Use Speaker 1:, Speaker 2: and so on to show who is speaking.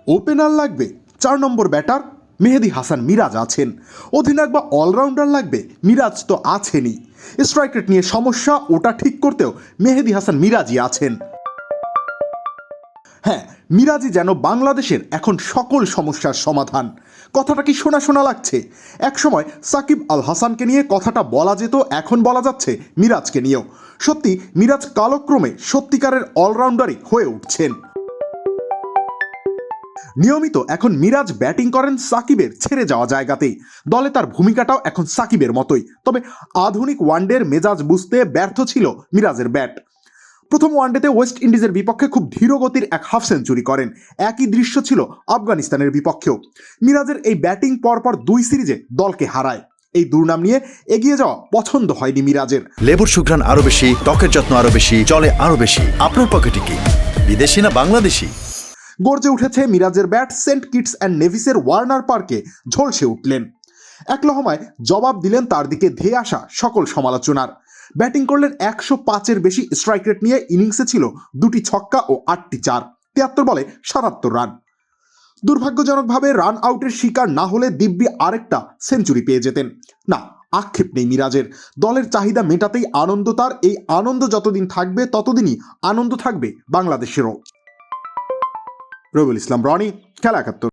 Speaker 1: Opener লাগবে 4 নম্বর batter মেহেদী হাসান মিরাজ আছেন, অধিনায়ক বা অলরাউন্ডার লাগবে মিরাজ তো আছেনই, স্ট্রাইক রেট নিয়ে সমস্যা ওটা ঠিক করতেও মেহেদী হাসান মিরাজই আছেন। হ্যাঁ, মিরাজই যেন বাংলাদেশের এখন সকল সমস্যার সমাধান। কথাটা কি শোনা শোনা লাগছে? একসময় সাকিব আল হাসানকে নিয়ে কথাটা বলা যেত, এখন বলা যাচ্ছে মিরাজকে নিয়েও। সত্যি মিরাজ কালক্রমে সত্যিকারের অলরাউন্ডারই হয়ে উঠছেন। নিয়মিত এখন মিরাজ ব্যাটিং করেন সাকিবের ছেড়ে যাওয়া জায়গাতেই, দলে তার ভূমিকাটাও এখন সাকিবের মতোই। তবে আধুনিক ওয়ানডের মেজাজ বুঝতে ব্যর্থ ছিল মিরাজের ব্যাট। প্রথম ওয়ানডেতে ওয়েস্ট ইন্ডিজের বিপক্ষে খুব ধীরগতির এক হাফ সেঞ্চুরি করেন, একই দৃশ্য ছিল আফগানিস্তানের বিপক্ষেও। মিরাজের এই ব্যাটিং পরপর 2 সিরিজে দলকে হারায়। এই দুর্নাম নিয়ে এগিয়ে যাওয়া পছন্দ হয়নি মিরাজের।
Speaker 2: লেবুর সুঘ্রাণ আরো বেশি, ত্বকের যত্ন আরো বেশি, চলে আরো বেশি। আপনার পকেটে কি বিদেশি না বাংলাদেশি?
Speaker 1: গর্জে উঠেছে মিরাজের ব্যাট। সেন্ট কিটস অ্যান্ড নেভিসের ওয়ার্নার পার্কে ঝলসে উঠলেন। এক লহমায় জবাব দিলেন তার দিকে ধেয়ে আসা সকল সমালোচনার। ব্যাটিং করলেন 105-এর বেশি স্ট্রাইক রেট নিয়ে, ইনিংসে ছিল 2টি ছক্কা ও 8টি চার, 73 বলে 77 রান। দুর্ভাগ্যজনকভাবে রান আউটের শিকার না হলে দিব্যি আরেকটা সেঞ্চুরি পেয়ে যেতেন। না, আক্ষেপ নেই মিরাজের, দলের চাহিদা মেটাতেই আনন্দ তার। এই আনন্দ যতদিন থাকবে ততদিনই আনন্দ থাকবে বাংলাদেশেরও। রবিউল ইসলাম রনি, খেলা 71।